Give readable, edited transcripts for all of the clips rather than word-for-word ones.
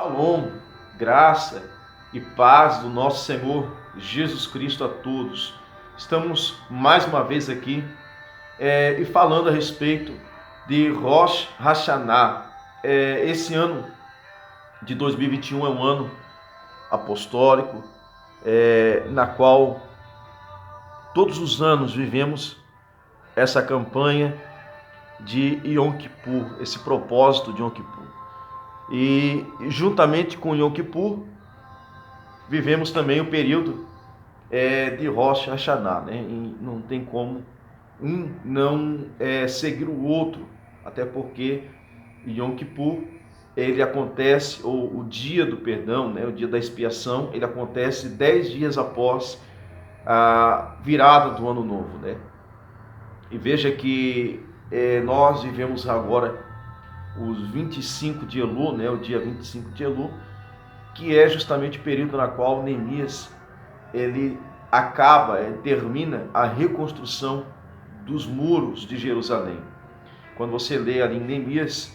Shalom, graça e paz do nosso Senhor Jesus Cristo a todos. Estamos mais uma vez aqui e falando a respeito de Rosh Hashanah. Esse ano de 2021 é um ano apostólico, na qual todos os anos vivemos essa campanha de Yom Kippur, esse propósito de Yom Kippur. E juntamente com Yom Kippur, vivemos também o período de Rosh Hashanah, né? E não tem como um não seguir o outro, até porque Yom Kippur, ele acontece, ou o dia do perdão, né? O dia da expiação, ele acontece 10 dias após a virada do ano novo, né? E veja que nós vivemos agora os 25 de Elul, né, o dia 25 de Elul, que é justamente o período na qual Neemias ele termina a reconstrução dos muros de Jerusalém. Quando você lê ali em Neemias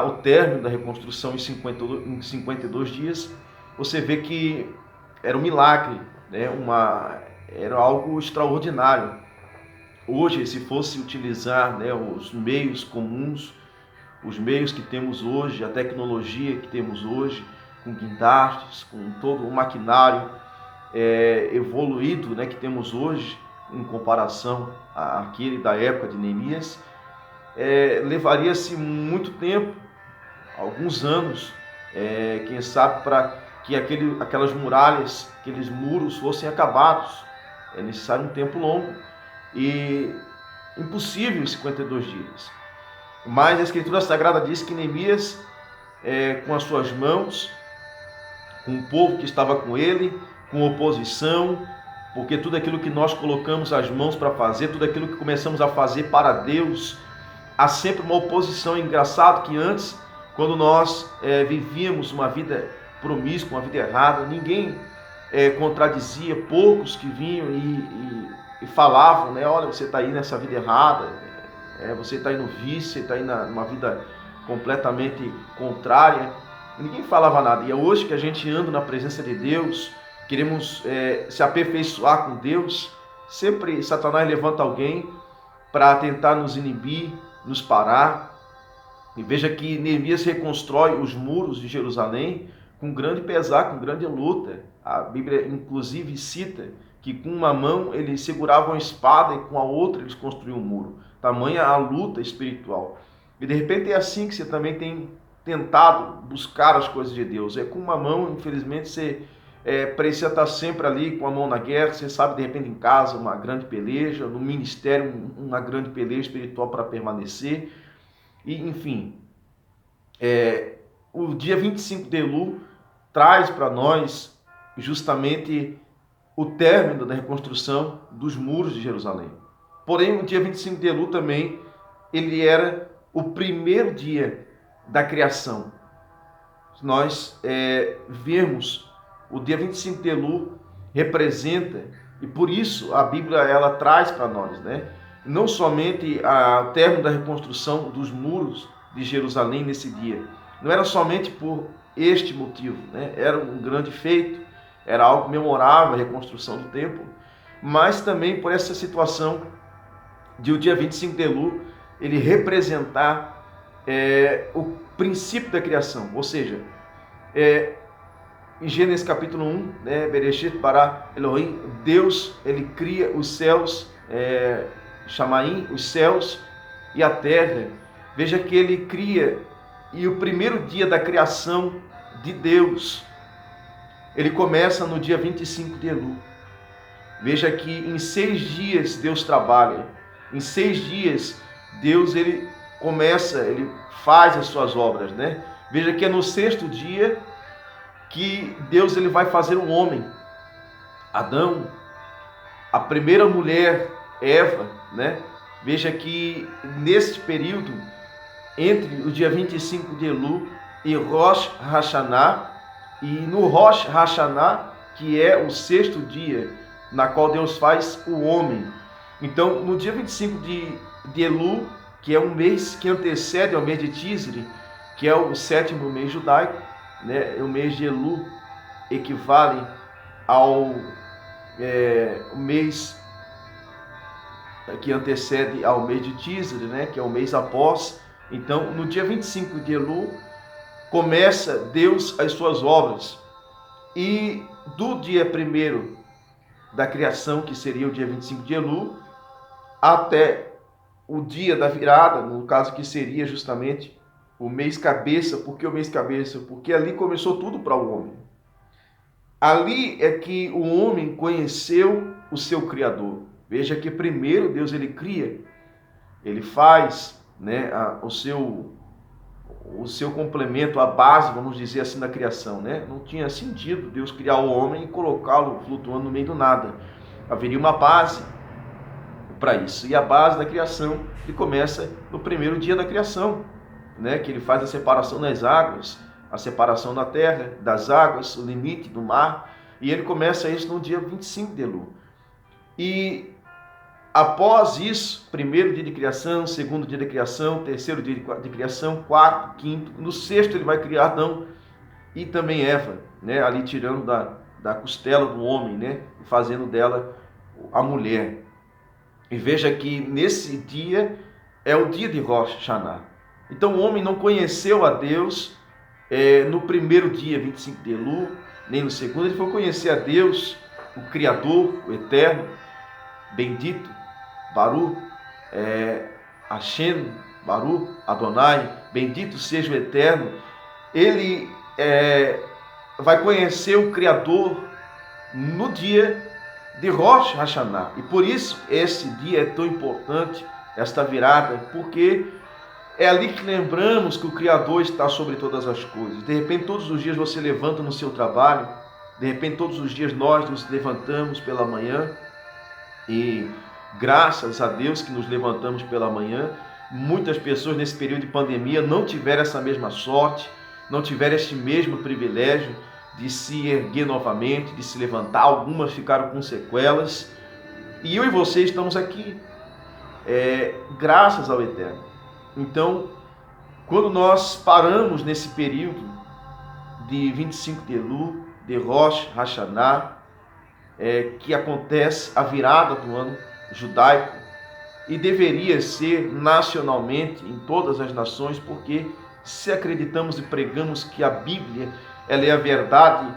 o término da reconstrução em 52 dias, você vê que era um milagre, né, era algo extraordinário. Hoje, se fosse utilizar, né, os meios comuns, os meios que temos hoje, a tecnologia que temos hoje, com guindastes, com todo o maquinário evoluído, né, que temos hoje, em comparação àquele da época de Neemias, levaria-se muito tempo, alguns anos, quem sabe, para que aquelas muralhas, aqueles muros fossem acabados. É necessário um tempo longo e impossível em 52 dias. Mas a Escritura Sagrada diz que Neemias, com as suas mãos, com o povo que estava com ele, com oposição, porque tudo aquilo que nós colocamos as mãos para fazer, tudo aquilo que começamos a fazer para Deus, há sempre uma oposição. É engraçado que antes, quando nós vivíamos uma vida promíscua, uma vida errada, ninguém contradizia, poucos que vinham e falavam, né? Olha, você está aí nessa vida errada, você está aí no vício, você está aí numa vida completamente contrária. Ninguém falava nada. E é hoje que a gente anda na presença de Deus, queremos se aperfeiçoar com Deus. Sempre Satanás levanta alguém para tentar nos inibir, nos parar. E veja que Neemias reconstrói os muros de Jerusalém com grande pesar, com grande luta. A Bíblia inclusive cita que com uma mão eles seguravam a espada e com a outra eles construíam um muro. Tamanha a luta espiritual. E de repente é assim que você também tem tentado buscar as coisas de Deus. Com uma mão, infelizmente, você precisa estar sempre ali com a mão na guerra. Você sabe, de repente, em casa, uma grande peleja, no ministério, uma grande peleja espiritual para permanecer. E, enfim, o dia 25 de Elul traz para nós justamente o término da reconstrução dos muros de Jerusalém. Porém, o dia 25 de Elul também, ele era o primeiro dia da criação. Nós vemos o dia 25 de Elul representa, e por isso a Bíblia ela traz para nós, né? Não somente o término da reconstrução dos muros de Jerusalém nesse dia. Não era somente por este motivo, né? Era um grande feito, era algo memorável, a reconstrução do templo, mas também por essa situação de o dia 25 de Elul ele representar o princípio da criação, ou seja, em Gênesis capítulo 1, né, Bereshit bara Elohim, Deus ele cria os céus, Shamaim, os céus e a terra. Veja que ele cria, e o primeiro dia da criação de Deus, ele começa no dia 25 de Elul. Veja que em 6 dias Deus trabalha, em 6 dias Deus ele começa, ele faz as suas obras, né? Veja que é no 6º dia que Deus ele vai fazer o homem, Adão, a primeira mulher, Eva, né? Veja que nesse período, entre o dia 25 de Elul e Rosh Hashanah, e no Rosh Hashanah, que é o 6º dia, na qual Deus faz o homem. Então, no dia 25 de Elul, que é um mês que antecede ao mês de Tisri, que é o 7º mês judaico, né, o mês de Elu equivale ao mês que antecede ao mês de Tisri, né, que é o mês após. Então, no dia 25 de Elu, começa Deus as suas obras. E do dia 1º da criação, que seria o dia 25 de Elu, até o dia da virada, no caso que seria justamente o mês cabeça. Por que o mês cabeça? Porque ali começou tudo para o homem. Ali é que o homem conheceu o seu Criador. Veja que primeiro Deus ele cria, ele faz, né, o seu complemento, a base, vamos dizer assim, da criação, né? Não tinha sentido Deus criar o homem e colocá-lo flutuando no meio do nada. Haveria uma base para isso. E a base da criação que começa no primeiro dia da criação, né? Que ele faz a separação das águas, a separação da terra, das águas, o limite do mar. E ele começa isso no dia 25 de Elu. E após isso, primeiro dia de criação, segundo dia de criação, terceiro dia de criação, quarto, quinto, no sexto ele vai criar Adão e também Eva, né? Ali tirando da costela do homem, né? Fazendo dela a mulher. E veja que nesse dia é o dia de Rosh Hashanah. Então o homem não conheceu a Deus no primeiro dia, 25 de Elu, nem no segundo. Ele foi conhecer a Deus, o Criador, o Eterno, bendito, Baru, Hashem, Baru, Adonai, bendito seja o Eterno. Ele vai conhecer o Criador no dia de Rosh Hashanah. E por isso esse dia é tão importante, esta virada, porque é ali que lembramos que o Criador está sobre todas as coisas. De repente todos os dias você levanta no seu trabalho, de repente todos os dias nós nos levantamos pela manhã e graças a Deus que nos levantamos pela manhã. Muitas pessoas nesse período de pandemia não tiveram essa mesma sorte, não tiveram este mesmo privilégio de se erguer novamente, de se levantar. Algumas ficaram com sequelas. E eu e você estamos aqui, graças ao Eterno. Então, quando nós paramos nesse período de 25 de Elu, de Rosh Hashanah, que acontece a virada do ano judaico, e deveria ser nacionalmente em todas as nações, porque se acreditamos e pregamos que a Bíblia ela é a verdade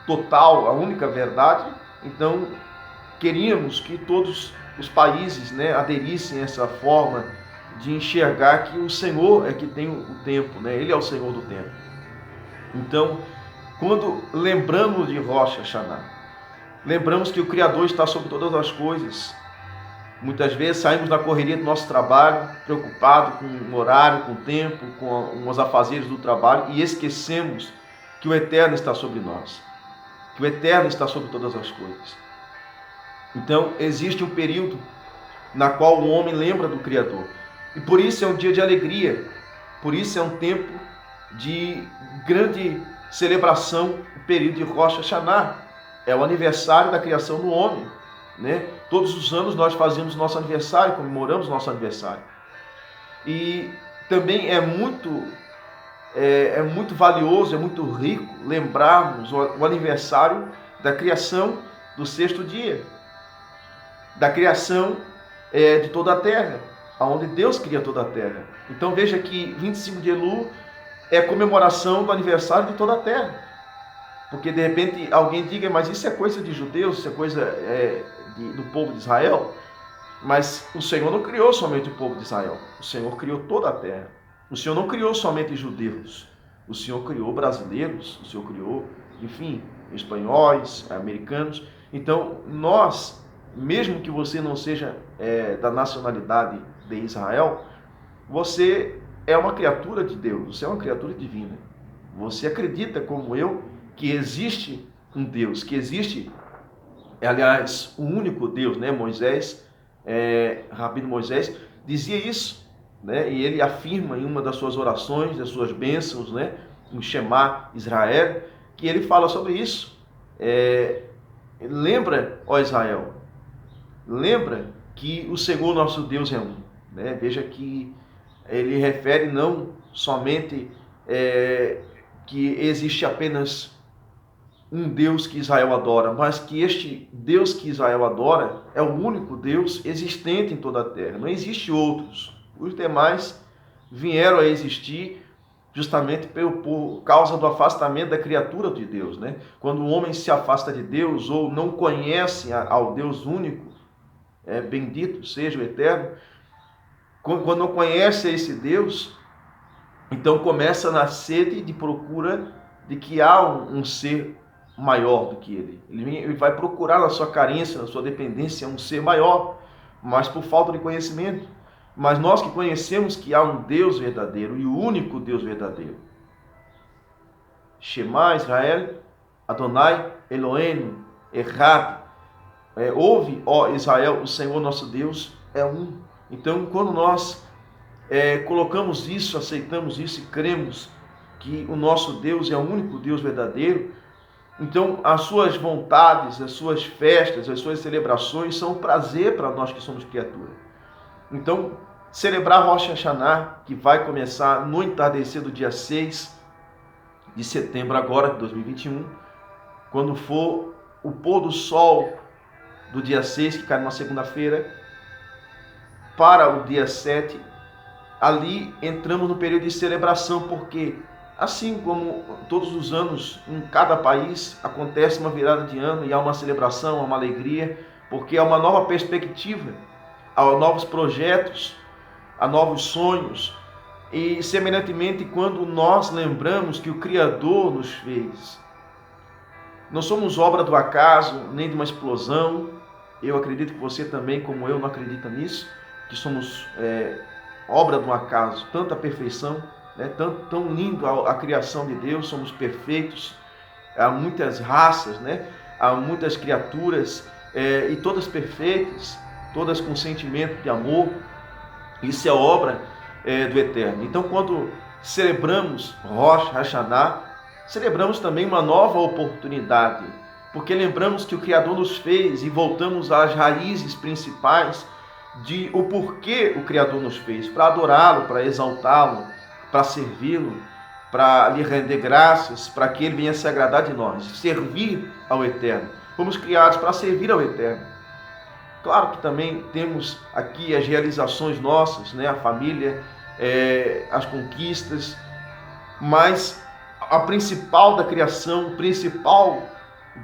total, a única verdade, então queríamos que todos os países, né, aderissem a essa forma de enxergar que o Senhor é que tem o tempo, né? Ele é o Senhor do tempo. Então, quando lembramos de Rosh Hashanah, lembramos que o Criador está sobre todas as coisas. Muitas vezes saímos da correria do nosso trabalho, preocupados com o horário, com o tempo, com os afazeres do trabalho, e esquecemos que o Eterno está sobre nós, que o Eterno está sobre todas as coisas. Então, existe um período na qual o homem lembra do Criador. E por isso é um dia de alegria, por isso é um tempo de grande celebração, o período de Rosh Hashanah. É o aniversário da criação do homem, né? Todos os anos nós fazemos nosso aniversário, comemoramos nosso aniversário. E também é muito valioso, é muito rico lembrarmos o aniversário da criação do sexto dia, da criação de toda a terra, onde Deus cria toda a terra. Então veja que 25 de Elu é a comemoração do aniversário de toda a terra. Porque de repente alguém diga, mas isso é coisa de judeus, isso é coisa do povo de Israel. Mas o Senhor não criou somente o povo de Israel, o Senhor criou toda a terra. O Senhor não criou somente judeus, o Senhor criou brasileiros, o Senhor criou, enfim, espanhóis, americanos. Então nós, mesmo que você não seja da nacionalidade de Israel, você é uma criatura de Deus, você é uma criatura divina. Você acredita como eu que existe um Deus, que existe, aliás, o único Deus, né? Moisés, Rabino Moisés, dizia isso, né? E ele afirma em uma das suas orações, das suas bênçãos, né? No Shema Israel, que ele fala sobre isso. Lembra, ó Israel, lembra que o Senhor nosso Deus é um, né? Veja que ele refere não somente que existe apenas um Deus que Israel adora, mas que este Deus que Israel adora é o único Deus existente em toda a terra. Não existe outros. Os demais vieram a existir justamente por causa do afastamento da criatura de Deus, né? Quando o homem se afasta de Deus ou não conhece ao Deus único, bendito seja o Eterno, quando não conhece esse Deus, então começa na sede de procura de que há um ser maior do que ele. Ele vai procurar na sua carência, na sua dependência, um ser maior, mas por falta de conhecimento. Mas nós que conhecemos que há um Deus verdadeiro e o único Deus verdadeiro. Shema Israel, Adonai Eloheinu, Echad. Ouve, ó Israel, o Senhor nosso Deus é um. Então, quando nós colocamos isso, aceitamos isso e cremos que o nosso Deus é o único Deus verdadeiro, então as suas vontades, as suas festas, as suas celebrações são um prazer para nós que somos criatura. Então, celebrar Rosh Hashanah, que vai começar no entardecer do dia 6 de setembro agora, de 2021, quando for o pôr do sol do dia 6, que cai numa segunda-feira, para o dia 7, ali entramos no período de celebração, porque assim como todos os anos, em cada país, acontece uma virada de ano e há uma celebração, há uma alegria, porque há uma nova perspectiva, há novos projetos, há novos sonhos. E semelhantemente, quando nós lembramos que o Criador nos fez, não somos obra do acaso, nem de uma explosão. Eu acredito que você também, como eu, não acredita nisso, que somos obra do acaso, tanta perfeição, né? Tão lindo a criação de Deus, somos perfeitos, há muitas raças, né? Há muitas criaturas, e todas perfeitas, todas com sentimento de amor. Isso é obra do Eterno. Então, quando celebramos Rosh Hashanah, celebramos também uma nova oportunidade, porque lembramos que o Criador nos fez e voltamos às raízes principais de o porquê o Criador nos fez, para adorá-lo, para exaltá-lo, para servi-lo, para lhe render graças, para que ele venha se agradar de nós, servir ao Eterno. Fomos criados para servir ao Eterno. Claro que também temos aqui as realizações nossas, né? A família, as conquistas, mas a principal da criação, o principal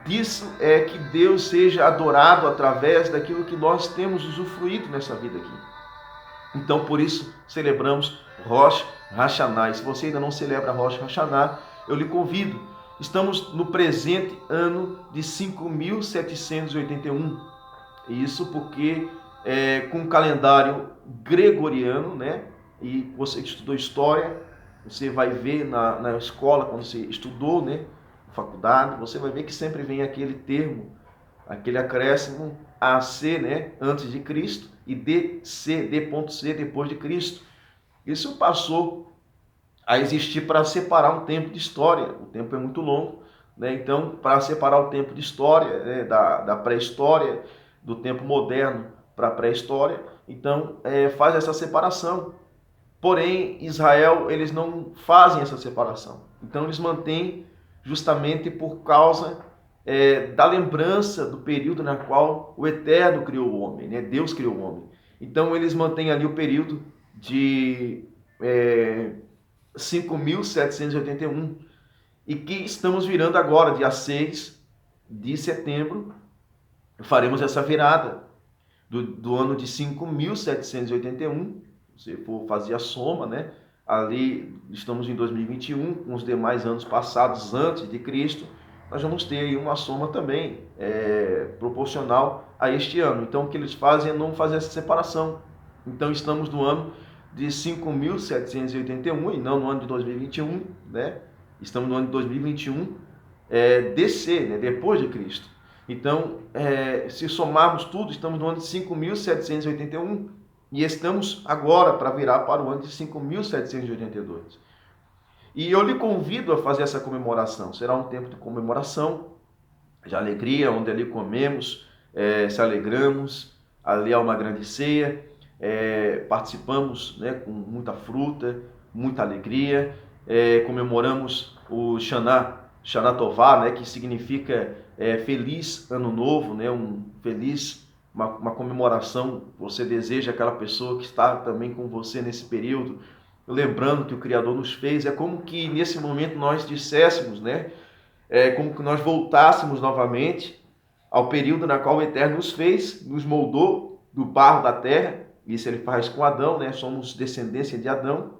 disso é que Deus seja adorado através daquilo que nós temos usufruído nessa vida aqui. Então, por isso, celebramos Rosh Hashanah. E se você ainda não celebra Rosh Hashanah, eu lhe convido. Estamos no presente ano de 5.781. Isso porque com o calendário gregoriano, né? E você que estudou história, você vai ver na escola, quando você estudou, né? Faculdade, você vai ver que sempre vem aquele termo, aquele acréscimo AC, né? Antes de Cristo, e DC, D.C, depois de Cristo. Isso passou a existir para separar um tempo de história. O tempo é muito longo, né? Então, para separar o tempo de história, né? da pré-história, do tempo moderno para a pré-história, então faz essa separação. Porém, Israel, eles não fazem essa separação. Então, eles mantêm justamente por causa da lembrança do período na qual o Eterno criou o homem, né? Deus criou o homem. Então, eles mantêm ali o período de 5.781, e que estamos virando agora, dia 6 de setembro, faremos essa virada do ano de 5.781, se for fazer a soma, né? Ali estamos em 2021, com os demais anos passados antes de Cristo, nós vamos ter aí uma soma também proporcional a este ano. Então, o que eles fazem é não fazer essa separação. Então, estamos no ano de 5.781 e não no ano de 2021, né? Estamos no ano de 2021, DC, né? Depois de Cristo. Então, se somarmos tudo, estamos no ano de 5.781 e estamos agora para virar para o ano de 5.782. E eu lhe convido a fazer essa comemoração. Será um tempo de comemoração, de alegria, onde ali comemos, se alegramos, ali há uma grande ceia, participamos, né, com muita fruta, muita alegria, comemoramos o Shana Tová, né, que significa feliz ano novo, né, uma comemoração. Você deseja aquela pessoa que está também com você nesse período, lembrando que o Criador nos fez. É como que nesse momento nós disséssemos, né, como que nós voltássemos novamente ao período na qual o Eterno nos fez, nos moldou do barro da terra. Isso ele faz com Adão, né? Somos descendência de Adão,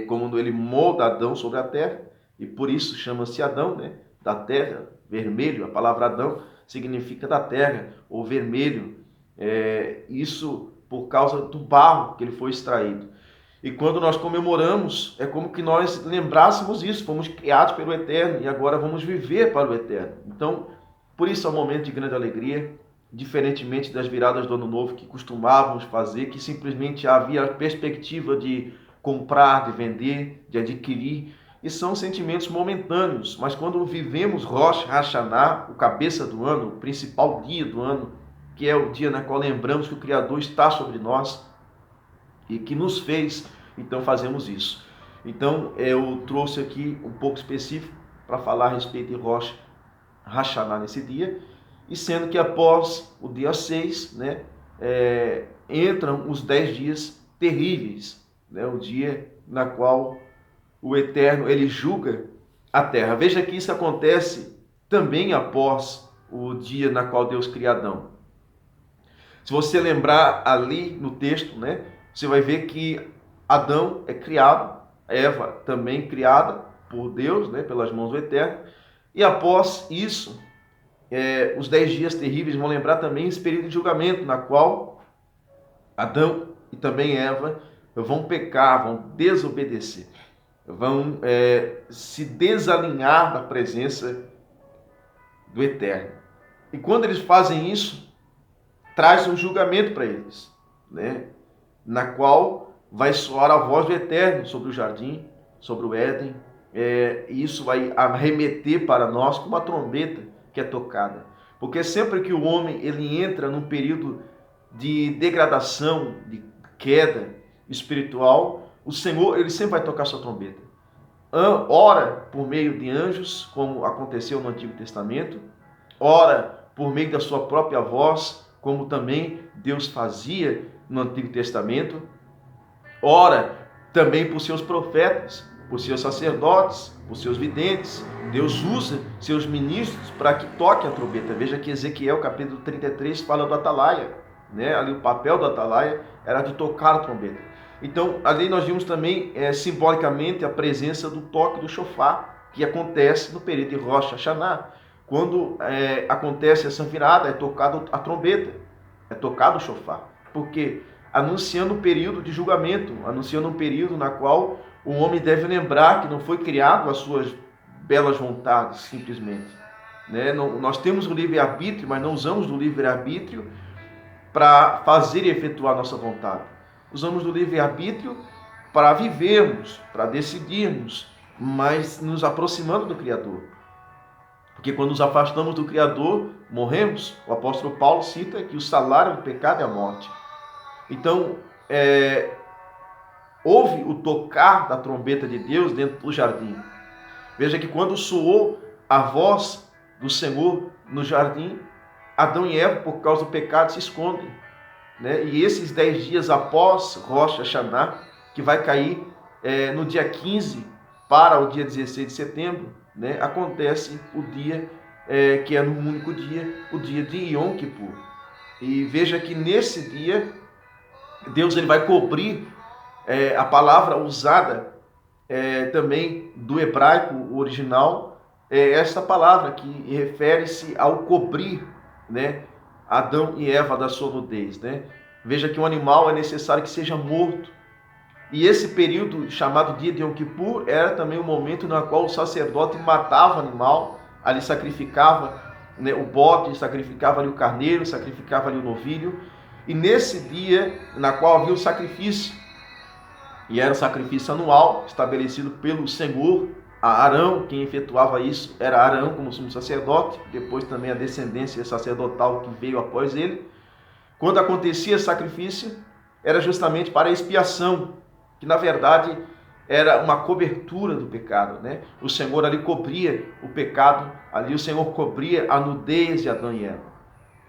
como ele molda Adão sobre a terra, e por isso chama-se Adão, né? Da terra, vermelho. A palavra Adão significa da terra, ou vermelho. Isso por causa do barro que ele foi extraído. E quando nós comemoramos, é como que nós lembrássemos isso. Fomos criados pelo Eterno e agora vamos viver para o Eterno. Então, por isso é um momento de grande alegria, diferentemente das viradas do Ano Novo que costumávamos fazer, que simplesmente havia a perspectiva de comprar, de vender, de adquirir. E são sentimentos momentâneos, mas quando vivemos Rosh Hashanah, o cabeça do ano, o principal dia do ano, que é o dia na qual lembramos que o Criador está sobre nós e que nos fez, então fazemos isso. Então eu trouxe aqui um pouco específico para falar a respeito de Rosh Hashanah nesse dia, e sendo que após o dia 6, né, entram os 10 dias terríveis, né, o dia na qual o Eterno ele julga a terra. Veja que isso acontece também após o dia na qual Deus cria Adão. Se você lembrar ali no texto, né, você vai ver que Adão é criado, Eva também criada por Deus, né, pelas mãos do Eterno, e após isso, os 10 dias terríveis vão lembrar também esse período de julgamento, na qual Adão e também Eva vão pecar, vão desobedecer, vão se desalinhar da presença do Eterno. E quando eles fazem isso, traz um julgamento para eles, né? Na qual vai soar a voz do Eterno sobre o jardim, sobre o Éden, e isso vai arremeter para nós como uma trombeta que é tocada. Porque sempre que o homem ele entra num período de degradação, de queda espiritual, o Senhor ele sempre vai tocar sua trombeta. Ora por meio de anjos, como aconteceu no Antigo Testamento, ora por meio da sua própria voz, como também Deus fazia no Antigo Testamento, ora também por seus profetas, por seus sacerdotes, por seus videntes. Deus usa seus ministros para que toquem a trombeta. Veja que Ezequiel capítulo 33 fala do atalaia, né? Ali o papel do atalaia era de tocar a trombeta. Então ali nós vimos também simbolicamente a presença do toque do shofar, que acontece no período de Rosh Hashanah. Quando acontece essa virada, é tocado a trombeta, é tocado o shofar, porque anunciando um período de julgamento, anunciando um período na qual o homem deve lembrar que não foi criado às suas belas vontades, simplesmente. Né? Nós temos o livre-arbítrio, mas não usamos do livre-arbítrio para fazer e efetuar nossa vontade. Usamos do livre-arbítrio para vivermos, para decidirmos, mas nos aproximando do Criador. Porque quando nos afastamos do Criador, morremos. O apóstolo Paulo cita que o salário do pecado é a morte. Então, houve o tocar da trombeta de Deus dentro do jardim. Veja que quando soou a voz do Senhor no jardim, Adão e Eva, por causa do pecado, se escondem. Né? E esses 10 dias após Rosh Hashanah, que vai cair no dia 15 para o dia 16 de setembro, né? Acontece o dia que é no único dia, o dia de Yom Kippur. E veja que nesse dia, Deus ele vai cobrir a palavra usada também do hebraico original, essa palavra que refere-se ao cobrir, né, Adão e Eva da sua nudez. Né? Veja que um animal é necessário que seja morto. E esse período chamado dia de Yom Kippur era também o momento no qual o sacerdote matava o animal, ali sacrificava, né, o bode, sacrificava ali o carneiro, sacrificava ali o novilho. E nesse dia na qual havia o sacrifício, e era o sacrifício anual estabelecido pelo Senhor a Arão, quem efetuava isso era Arão como sumo sacerdote, depois também a descendência sacerdotal que veio após ele. Quando acontecia esse sacrifício, era justamente para a expiação, que na verdade era uma cobertura do pecado, né? O Senhor ali cobria o pecado, ali o Senhor cobria a nudez de Adão e Eva.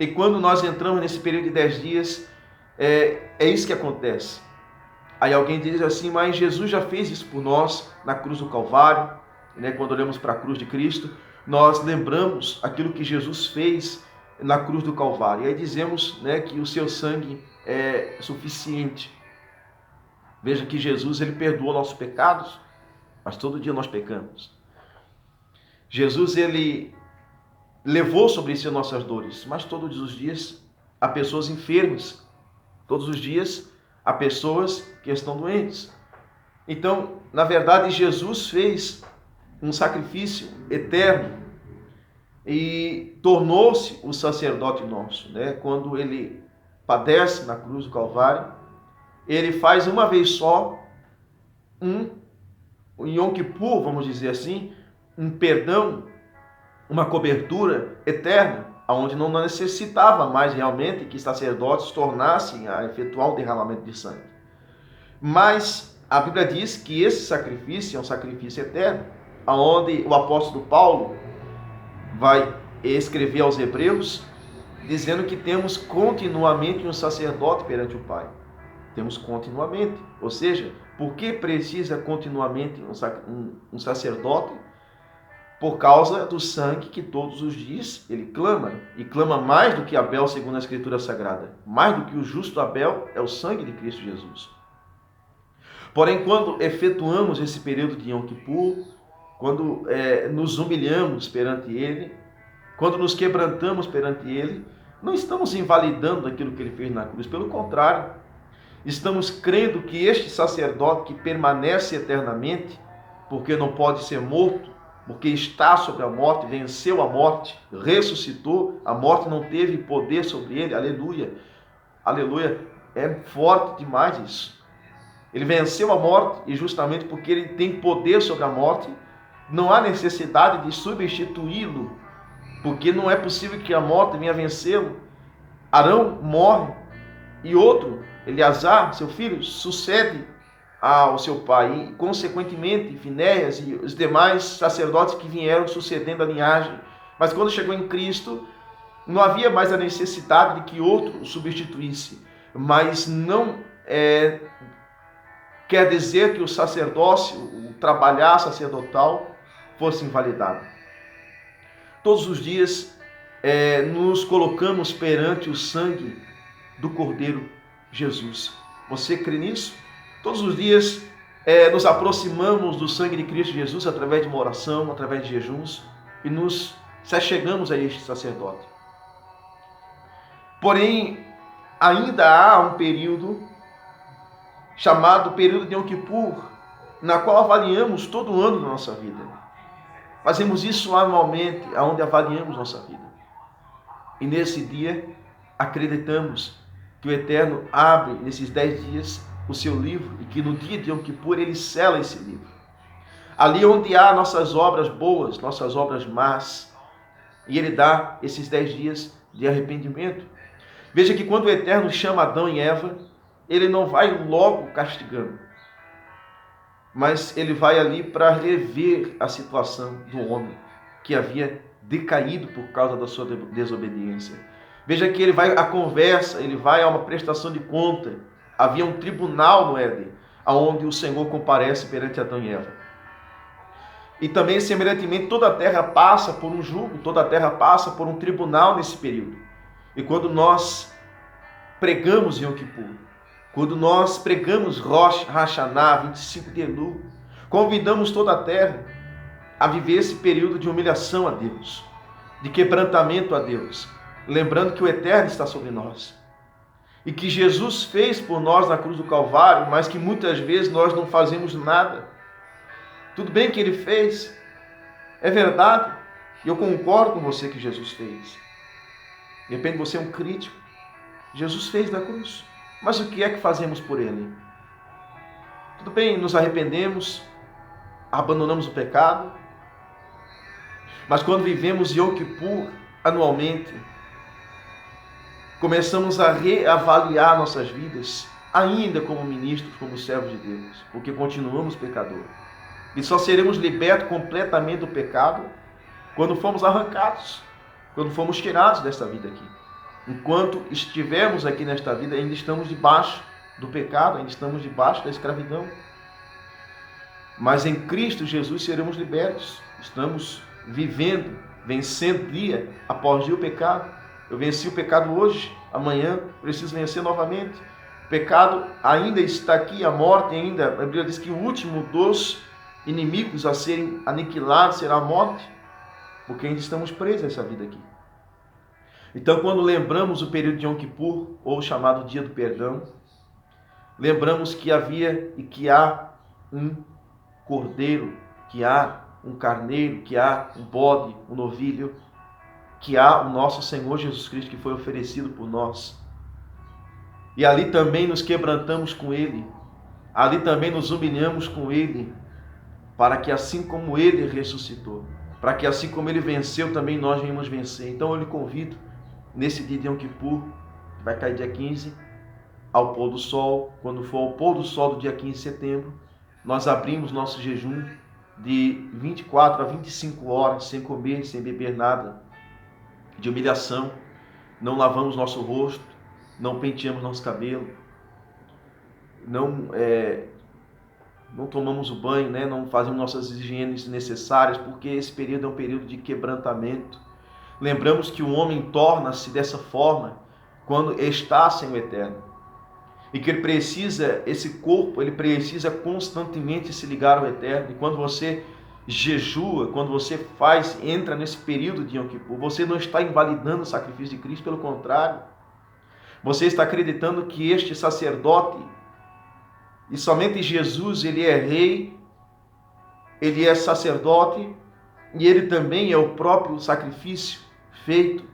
E quando nós entramos nesse período de 10 dias, é isso que acontece. Aí alguém diz assim, mas Jesus já fez isso por nós na cruz do Calvário, né? Quando olhamos para a cruz de Cristo, nós lembramos aquilo que Jesus fez na cruz do Calvário. E aí dizemos, né, que o seu sangue é suficiente. Veja que Jesus, ele perdoou nossos pecados, mas todo dia nós pecamos. Jesus, ele levou sobre si nossas dores, mas todos os dias há pessoas enfermas. Todos os dias há pessoas que estão doentes. Então, na verdade, Jesus fez um sacrifício eterno e tornou-se o sacerdote nosso, né? Quando ele padece na cruz do Calvário, ele faz uma vez só em Yom Kippur, vamos dizer assim, um perdão, uma cobertura eterna, onde não necessitava mais realmente que sacerdotes tornassem a efetuar o derramamento de sangue. Mas a Bíblia diz que esse sacrifício é um sacrifício eterno, onde o apóstolo Paulo vai escrever aos Hebreus, dizendo que temos continuamente um sacerdote perante o Pai. Temos continuamente, ou seja, por que precisa continuamente um sacerdote? Por causa do sangue que todos os dias ele clama, e clama mais do que Abel, segundo a Escritura Sagrada. Mais do que o justo Abel é o sangue de Cristo Jesus. Porém, quando efetuamos esse período de Yom Kippur, quando nos humilhamos perante ele, quando nos quebrantamos perante ele, não estamos invalidando aquilo que ele fez na cruz, pelo contrário, estamos crendo que este sacerdote que permanece eternamente, porque não pode ser morto, porque está sobre a morte, venceu a morte, ressuscitou, a morte não teve poder sobre ele, aleluia, aleluia, é forte demais isso. Ele venceu a morte e justamente porque ele tem poder sobre a morte, não há necessidade de substituí-lo, porque não é possível que a morte venha vencê-lo. Arão morre e outro, Eleazar, seu filho, sucede ao seu pai, e consequentemente Finéias e os demais sacerdotes que vieram sucedendo a linhagem. Mas quando chegou em Cristo, não havia mais a necessidade de que outro o substituísse. Mas não quer dizer que o sacerdócio, o trabalhar sacerdotal, fosse invalidado. Todos os dias nos colocamos perante o sangue do Cordeiro Jesus. Você crê nisso? Todos os dias nos aproximamos do sangue de Cristo Jesus através de uma oração, através de jejuns, e nos achegamos a este sacerdote. Porém, ainda há um período chamado período de Yom Kippur, na qual avaliamos todo o ano da nossa vida. Fazemos isso anualmente, onde avaliamos nossa vida. E nesse dia, acreditamos que o Eterno abre, nesses 10 dias, o seu livro, e que no dia de Yom Kippur ele sela esse livro. Ali onde há nossas obras boas, nossas obras más, e ele dá esses 10 dias de arrependimento. Veja que quando o Eterno chama Adão e Eva, ele não vai logo castigando, mas ele vai ali para rever a situação do homem que havia decaído por causa da sua desobediência. Veja que ele vai à conversa, ele vai a uma prestação de conta. Havia um tribunal no Éden, onde o Senhor comparece perante Adão e Eva. E também, semelhantemente, toda a terra passa por um jugo, toda a terra passa por um tribunal nesse período. E quando nós pregamos Yom Kippur, quando nós pregamos Rosh Hashanah, 25 de Elul, convidamos toda a terra a viver esse período de humilhação a Deus, de quebrantamento a Deus, lembrando que o Eterno está sobre nós. E que Jesus fez por nós na cruz do Calvário, mas que muitas vezes nós não fazemos nada. Tudo bem que ele fez, é verdade, e eu concordo com você que Jesus fez. De repente você é um crítico. Jesus fez na cruz, mas o que é que fazemos por ele? Tudo bem, nos arrependemos, abandonamos o pecado, mas quando vivemos Yom Kippur anualmente, começamos a reavaliar nossas vidas, ainda como ministros, como servos de Deus, porque continuamos pecadores. E só seremos libertos completamente do pecado quando formos arrancados, quando formos tirados desta vida aqui. Enquanto estivermos aqui nesta vida, ainda estamos debaixo do pecado, ainda estamos debaixo da escravidão. Mas em Cristo Jesus seremos libertos. Estamos vivendo, vencendo dia após dia o pecado. Eu venci o pecado hoje, amanhã preciso vencer novamente. O pecado ainda está aqui, a morte ainda. A Bíblia diz que o último dos inimigos a serem aniquilados será a morte, porque ainda estamos presos a essa vida aqui. Então, quando lembramos o período de Yom Kippur, ou chamado Dia do Perdão, lembramos que havia e que há um cordeiro, que há um carneiro, que há um bode, um novilho, que há o nosso Senhor Jesus Cristo que foi oferecido por nós. E ali também nos quebrantamos com Ele, ali também nos humilhamos com Ele, para que assim como Ele ressuscitou, para que assim como Ele venceu, também nós venhamos vencer. Então eu lhe convido, nesse dia de Yom Kippur, que vai cair dia 15, ao pôr do sol, quando for ao pôr do sol do dia 15 de setembro, nós abrimos nosso jejum de 24 a 25 horas, sem comer, sem beber nada, de humilhação. Não lavamos nosso rosto, não penteamos nosso cabelo, não tomamos o banho, né? Não fazemos nossas higienes necessárias, porque esse período é um período de quebrantamento. Lembramos que o homem torna-se dessa forma quando está sem o Eterno. E que ele precisa, esse corpo, ele precisa constantemente se ligar ao Eterno. E quando você jejua, quando você entra nesse período de Yom Kippur, você não está invalidando o sacrifício de Cristo, pelo contrário. Você está acreditando que este sacerdote, e somente Jesus, ele é rei, ele é sacerdote, e ele também é o próprio sacrifício feito.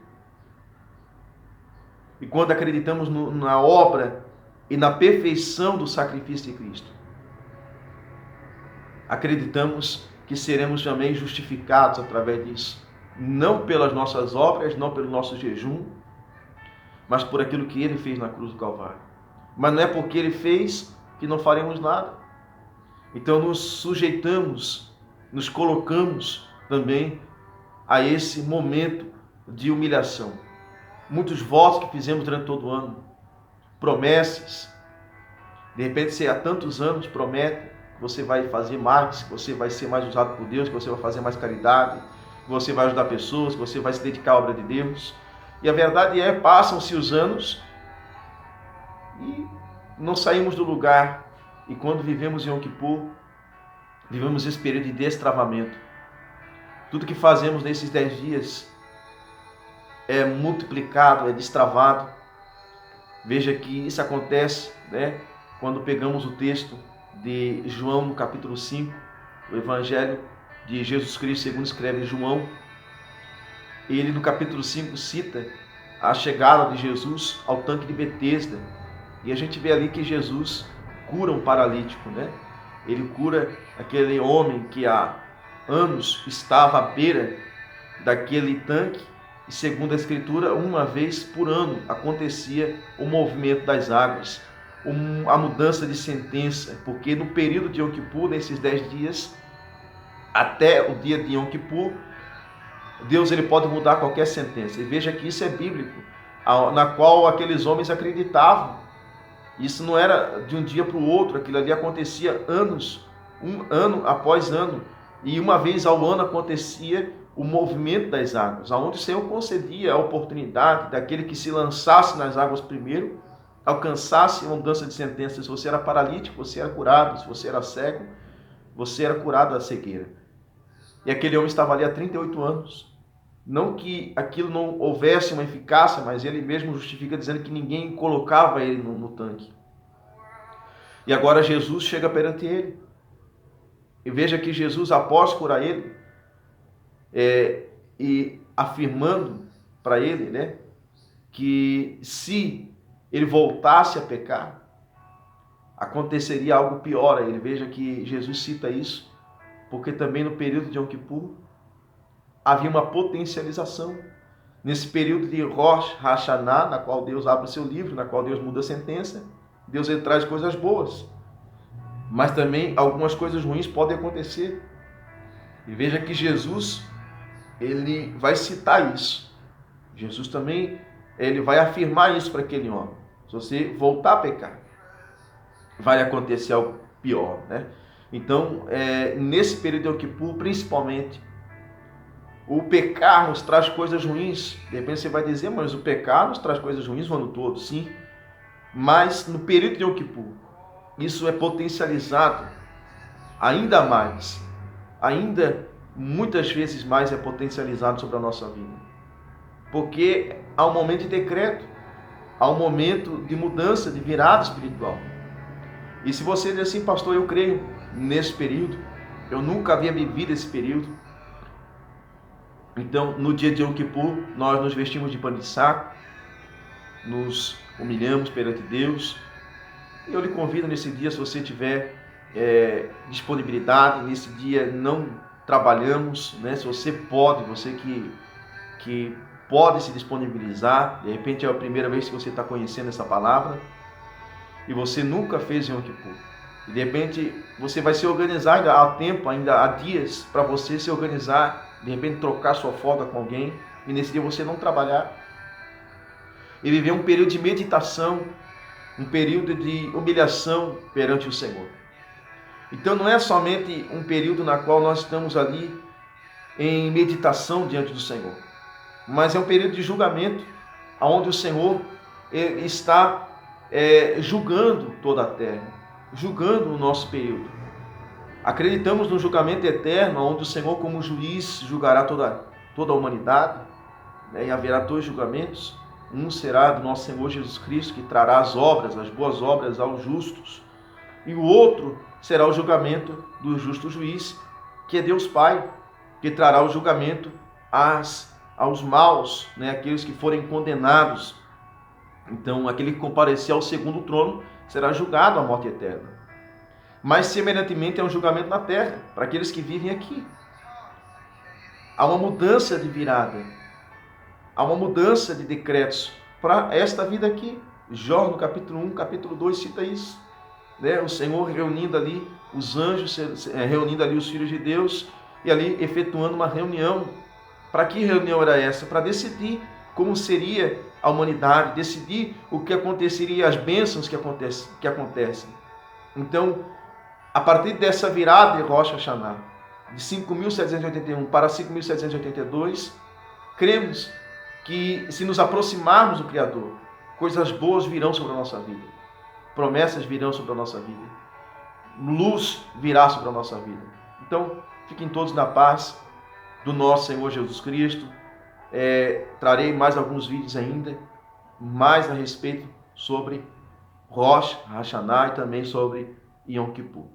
E quando acreditamos na obra e na perfeição do sacrifício de Cristo, acreditamos que seremos também justificados através disso. Não pelas nossas obras, não pelo nosso jejum, mas por aquilo que Ele fez na cruz do Calvário. Mas não é porque Ele fez que não faremos nada. Então nos sujeitamos, nos colocamos também a esse momento de humilhação. Muitos votos que fizemos durante todo o ano, promessas. De repente, você há tantos anos promete que você vai fazer mais, que você vai ser mais usado por Deus, que você vai fazer mais caridade, que você vai ajudar pessoas, que você vai se dedicar à obra de Deus. E a verdade é, passam-se os anos e não saímos do lugar. E quando vivemos em Yom Kippur, vivemos esse período de destravamento. Tudo que fazemos nesses 10 dias é multiplicado, é destravado. Veja que isso acontece, né, quando pegamos o texto de João no capítulo 5, o Evangelho de Jesus Cristo, segundo escreve João. Ele no capítulo 5 cita a chegada de Jesus ao tanque de Betesda. E a gente vê ali que Jesus cura um paralítico, né? Ele cura aquele homem que há anos estava à beira daquele tanque. E segundo a Escritura, uma vez por ano acontecia o movimento das águas, a mudança de sentença, porque no período de Yom Kippur, nesses 10 dias, até o dia de Yom Kippur, Deus ele pode mudar qualquer sentença. E veja que isso é bíblico, na qual aqueles homens acreditavam. Isso não era de um dia para o outro, aquilo ali acontecia anos, ano após ano. E uma vez ao ano acontecia o movimento das águas, aonde o Senhor concedia a oportunidade daquele que se lançasse nas águas primeiro, alcançasse uma mudança de sentença. Se você era paralítico, você era curado. Se você era cego, você era curado da cegueira. E aquele homem estava ali há 38 anos. Não que aquilo não houvesse uma eficácia, mas ele mesmo justifica dizendo que ninguém colocava ele no tanque. E agora Jesus chega perante ele. E veja que Jesus, após curar ele, e afirmando para ele, né, que se ele voltasse a pecar, aconteceria algo pior a ele. Veja que Jesus cita isso, porque também no período de Yom Kippur havia uma potencialização. Nesse período de Rosh Hashanah, na qual Deus abre o seu livro, na qual Deus muda a sentença, Deus ele traz coisas boas, mas também algumas coisas ruins podem acontecer. E veja que Jesus, ele vai citar isso. Jesus também, ele vai afirmar isso para aquele homem. Se você voltar a pecar, vai acontecer algo pior, né? Então, nesse período de Yom Kippur, principalmente, o pecar nos traz coisas ruins. De repente você vai dizer, mas o pecar nos traz coisas ruins o ano todo, sim. Mas no período de Yom Kippur, isso é potencializado ainda mais. Ainda muitas vezes mais é potencializado sobre a nossa vida. Porque há um momento de decreto, há um momento de mudança, de virada espiritual. E se você diz assim, pastor, eu creio nesse período, eu nunca havia vivido esse período. Então, no dia de Yom Kippur, nós nos vestimos de pano de saco, nos humilhamos perante Deus. E eu lhe convido nesse dia, se você tiver disponibilidade, nesse dia não trabalhamos, né? Se você pode, você que pode se disponibilizar, de repente é a primeira vez que você está conhecendo essa palavra, e você nunca fez Yom Kippur. E de repente você vai se organizar, ainda há tempo, ainda há dias para você se organizar, de repente trocar sua folga com alguém, e nesse dia você não trabalhar, e viver um período de meditação, um período de humilhação perante o Senhor. Então não é somente um período na qual nós estamos ali em meditação diante do Senhor, mas é um período de julgamento, onde o Senhor está julgando toda a terra, julgando o nosso período. Acreditamos no julgamento eterno, onde o Senhor, como juiz, julgará toda a humanidade, né? E haverá dois julgamentos. Um será do nosso Senhor Jesus Cristo, que trará as obras, as boas obras aos justos. E o outro será o julgamento do justo juiz, que é Deus Pai, que trará o julgamento aos maus, né? Aqueles que forem condenados. Então, aquele que comparecer ao segundo trono será julgado à morte eterna. Mas, semelhantemente, é um julgamento na terra, para aqueles que vivem aqui. Há uma mudança de virada, há uma mudança de decretos para esta vida aqui. Jó, no capítulo 1, capítulo 2, cita isso. Né? O Senhor reunindo ali os anjos, reunindo ali os filhos de Deus, e ali efetuando uma reunião. Para que reunião era essa? Para decidir como seria a humanidade, decidir o que aconteceria, as bênçãos que acontecem. Então, a partir dessa virada de Rosh Hashanah, de 5.781 para 5.782, cremos que se nos aproximarmos do Criador, coisas boas virão sobre a nossa vida, promessas virão sobre a nossa vida, luz virá sobre a nossa vida. Então, fiquem todos na paz do nosso Senhor Jesus Cristo. Trarei mais alguns vídeos ainda, mais a respeito sobre Rosh Hashanah e também sobre Yom Kippur.